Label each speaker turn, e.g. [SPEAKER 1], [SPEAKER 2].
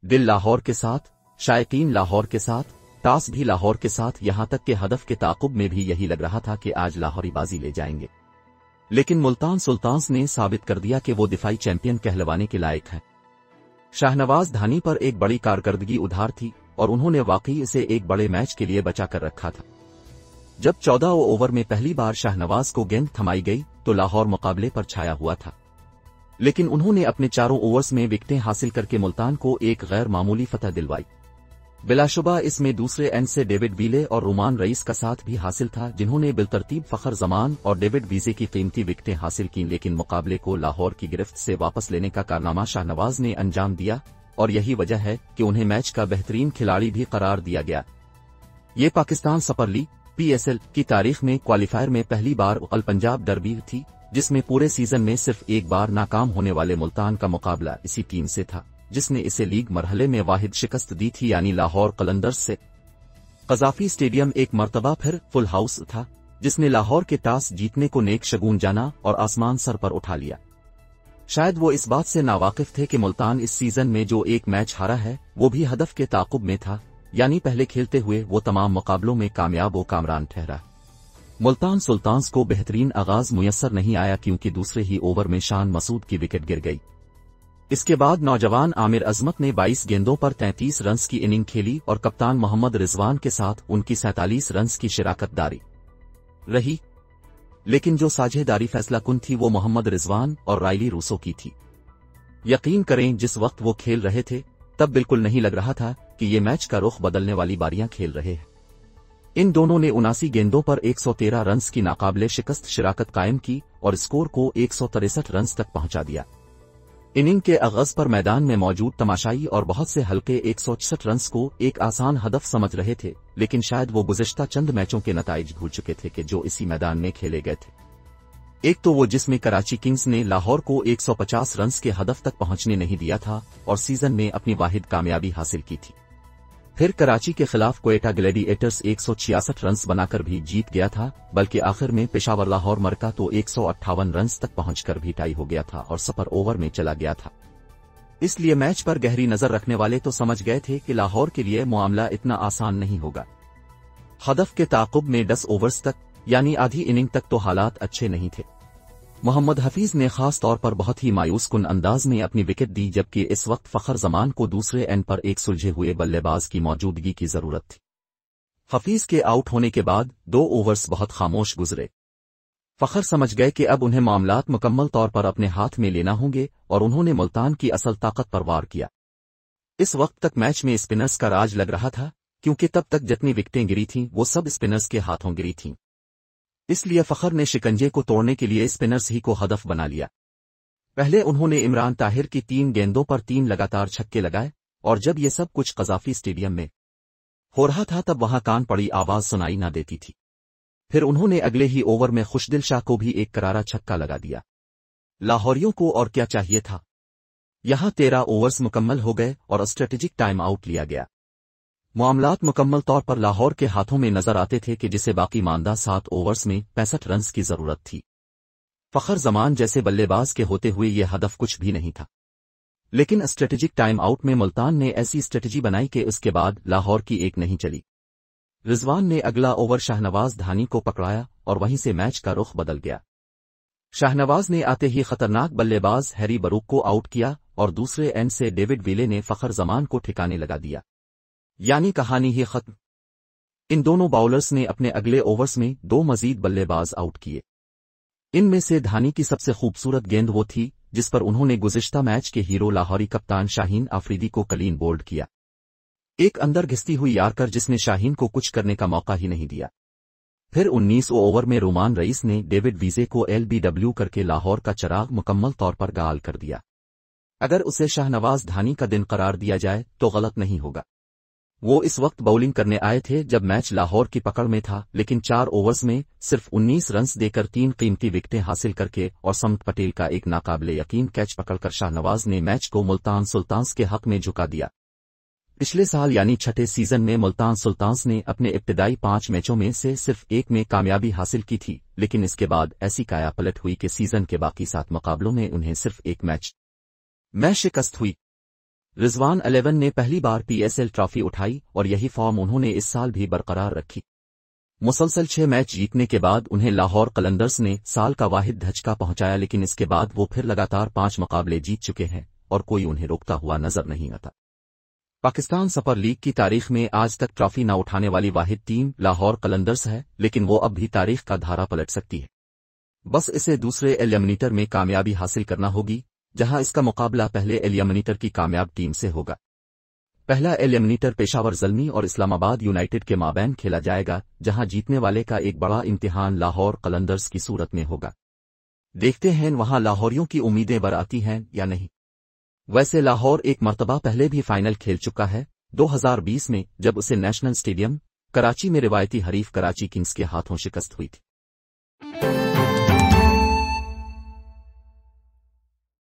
[SPEAKER 1] दिल लाहौर के साथ, शायकीन लाहौर के साथ, टास भी लाहौर के साथ, यहां तक कि हदफ के ताक़ुब में भी यही लग रहा था कि आज लाहौरी बाजी ले जाएंगे। लेकिन मुल्तान सुल्तान्स ने साबित कर दिया कि वो दिफाई चैंपियन कहलवाने के लायक हैं। शाहनवाज धानी पर एक बड़ी कारकर्दगी उधार थी और उन्होंने वाकई इसे एक बड़े मैच के लिए बचा कर रखा था। जब 14 ओवर में पहली बार शाहनवाज को गेंद थमाई गई तो लाहौर मुकाबले पर छाया हुआ था, लेकिन उन्होंने अपने चारों ओवर्स में विकेटें हासिल करके मुल्तान को एक गैर मामूली फतह दिलवाई। बिलाशुबा इसमें दूसरे एंड से डेविड वीले और रुमान रईस का साथ भी हासिल था, जिन्होंने बिलतरतीब फखर जमान और डेविड वीजे की कीमती विकेटें हासिल की। लेकिन मुकाबले को लाहौर की गिरफ्त से वापस लेने का कारनामा शाहनवाज ने अंजाम दिया और यही वजह है कि उन्हें मैच का बेहतरीन खिलाड़ी भी करार दिया गया। ये पाकिस्तान सुपर लीग PSL की तारीख में क्वालिफायर में पहली बार अल पंजाब डर्बी थी, जिसमें पूरे सीजन में सिर्फ एक बार नाकाम होने वाले मुल्तान का मुकाबला इसी टीम से था जिसने इसे लीग मरहले में वाहिद शिकस्त दी थी, यानी लाहौर कलंदर्स से। कजाफी स्टेडियम एक मर्तबा फिर फुल हाउस था, जिसने लाहौर के टास जीतने को नेक शगुन जाना और आसमान सर पर उठा लिया। शायद वो इस बात से नावाकिफ थे कि मुल्तान इस सीजन में जो एक मैच हारा है वो भी हदफ के ताक़ुब में था, यानी पहले खेलते हुए वो तमाम मुकाबलों में कामयाब व कामरान ठहरा। मुल्तान सुल्तान्स को बेहतरीन आगाज मुयस्सर नहीं आया क्योंकि दूसरे ही ओवर में शान मसूद की विकेट गिर गई। इसके बाद नौजवान आमिर अजमत ने 22 गेंदों पर 33 रन्स की इनिंग खेली और कप्तान मोहम्मद रिजवान के साथ उनकी 47 रन्स की शिराकतदारी रही। लेकिन जो साझेदारी फैसला कुन थी वो मोहम्मद रिजवान और राइली रूसो की थी। यकीन करें, जिस वक्त वो खेल रहे थे तब बिल्कुल नहीं लग रहा था कि ये मैच का रुख बदलने वाली बारियां खेल रहे हैं। इन दोनों ने 79 गेंदों पर 113 रन्स की नाकाबिले शिकस्त शिराकत कायम की और स्कोर को 163 रन्स तक पहुंचा दिया। इनिंग के आगाज पर मैदान में मौजूद तमाशाई और बहुत से हल्के 166 रन्स को एक आसान हदफ समझ रहे थे, लेकिन शायद वो गुज़िश्ता चंद मैचों के नताइज भूल चुके थे कि जो इसी मैदान में खेले गए थे। एक तो वो जिसमें कराची किंग्स ने लाहौर को 150 रन्स के हदफ तक पहुंचने नहीं दिया था और सीजन में अपनी वाहिद कामयाबी हासिल की थी। फिर कराची के खिलाफ क्वेटा ग्लैडिएटर्स 166 रन्स बनाकर भी जीत गया था, बल्कि आखिर में पेशावर लाहौर मरका तो 158 रन्स तक पहुंचकर भी टाई हो गया था और सुपर ओवर में चला गया था। इसलिए मैच पर गहरी नजर रखने वाले तो समझ गए थे कि लाहौर के लिए मामला इतना आसान नहीं होगा। हदफ के ताक़ुब में 10 ओवर्स तक यानी आधी इनिंग तक तो हालात अच्छे नहीं थे। मोहम्मद हफीज ने खास तौर पर बहुत ही मायूस कुन अंदाज में अपनी विकेट दी, जबकि इस वक्त फखर जमान को दूसरे एंड पर एक सुलझे हुए बल्लेबाज की मौजूदगी की जरूरत थी। हफीज के आउट होने के बाद 2 ओवर्स बहुत खामोश गुजरे। फखर समझ गए कि अब उन्हें मामलात मुकम्मल तौर पर अपने हाथ में लेना होंगे और उन्होंने मुल्तान की असल ताकत पर वार किया। इस वक्त तक मैच में स्पिनर्स का राज लग रहा था, क्योंकि तब तक जितनी विकेटें गिरी थीं वो सब स्पिनर्स के हाथों गिरी थीं। इसलिए फखर ने शिकंजे को तोड़ने के लिए स्पिनर्स ही को हदफ बना लिया। पहले उन्होंने इमरान ताहिर की 3 गेंदों पर 3 लगातार छक्के लगाए और जब ये सब कुछ कजाफी स्टेडियम में हो रहा था तब वहां कान पड़ी आवाज सुनाई ना देती थी। फिर उन्होंने अगले ही ओवर में खुशदिल शाह को भी एक करारा छक्का लगा दिया। लाहौरियों को और क्या चाहिए था। यहां 13 ओवर्स मुकम्मल हो गए और स्ट्रेटेजिक टाइम आउट लिया गया। मामलात मुकम्मल तौर पर लाहौर के हाथों में नजर आते थे कि जिसे बाकी मानदा 7 ओवर्स में 65 रन्स की जरूरत थी। फखर जमान जैसे बल्लेबाज के होते हुए यह हदफ कुछ भी नहीं था। लेकिन स्ट्रेटेजिक टाइम आउट में मुल्तान ने ऐसी स्ट्रेटेजी बनाई कि उसके बाद लाहौर की एक नहीं चली। रिजवान ने अगला ओवर शाहनवाज धानी को पकड़ाया और वहीं से मैच का रुख बदल गया। शाहनवाज ने आते ही खतरनाक बल्लेबाज हैरी बरूक को आउट किया और दूसरे एंड से डेविड वीले ने फखर जमान को ठिकाने लगा दिया, यानी कहानी ही खत्म। इन दोनों बाउलर्स ने अपने अगले ओवर्स में 2 मजीद बल्लेबाज आउट किए। इनमें से धानी की सबसे खूबसूरत गेंद वो थी जिस पर उन्होंने गुज़िश्ता मैच के हीरो लाहौरी कप्तान शाहीन आफरीदी को क्लीन बोल्ड किया। एक अंदर घिसती हुई यार्कर जिसने शाहीन को कुछ करने का मौका ही नहीं दिया। फिर 19 ओवर में रुमान रईस ने डेविड वीजे को LBW करके लाहौर का चराग मुकम्मल तौर पर गाल कर दिया। अगर उसे शाहनवाज धानी का दिन करार दिया जाए तो गलत नहीं होगा। वो इस वक्त बॉलिंग करने आए थे जब मैच लाहौर की पकड़ में था, लेकिन 4 ओवर्स में सिर्फ 19 रन्स देकर 3 कीमती विकेटें हासिल करके और समत पटेल का एक नाकाबिले यकीन कैच पकड़कर शाहनवाज ने मैच को मुल्तान सुल्तान्स के हक में झुका दिया। پچھلے سال یعنی چھٹے سیزن میں ملتان سلطانز نے اپنے ابتدائی 5 میچوں میں سے صرف ایک میں کامیابی حاصل کی تھی، لیکن اس کے بعد ایسی کایا پلٹ ہوئی کہ سیزن کے باقی 7 مقابلوں میں انہیں صرف ایک میچ میں شکست ہوئی۔ رضوان 11 نے پہلی بار PSL ٹرافی اٹھائی اور یہی فارم انہوں نے اس سال بھی برقرار رکھی۔ مسلسل 6 میچ جیتنے کے بعد انہیں لاہور قلندرز نے سال کا واحد دھچکا پہنچایا، لیکن اس کے بعد وہ پھر لگاتار 5 مقابلے جیت چکے ہیں اور کوئی انہیں روکتا ہوا نظر نہیں آتا۔ پاکستان سپر لیگ کی تاریخ میں آج تک ٹرافی نہ اٹھانے والی واحد ٹیم لاہور قلندرز ہے، لیکن وہ اب بھی تاریخ کا دھارا پلٹ سکتی ہے۔ بس اسے دوسرے ایلیمنیٹر میں کامیابی حاصل کرنا ہوگی، جہاں اس کا مقابلہ پہلے ایلیمنیٹر کی کامیاب ٹیم سے ہوگا۔ پہلا ایلیمنیٹر پشاور زلمی اور اسلام آباد یونائیٹڈ کے مابین کھیلا جائے گا، جہاں جیتنے والے کا ایک بڑا امتحان لاہور قلندرز کی صورت میں ہوگا۔ دیکھتے ہیں وہاں لاہوریوں کی امیدیں برآتی ہیں یا نہیں۔ ویسے لاہور ایک مرتبہ پہلے بھی فائنل کھیل چکا ہے، 2020 میں، جب اسے نیشنل اسٹیڈیم کراچی میں روایتی حریف کراچی کنگز کے ہاتھوں شکست ہوئی تھی۔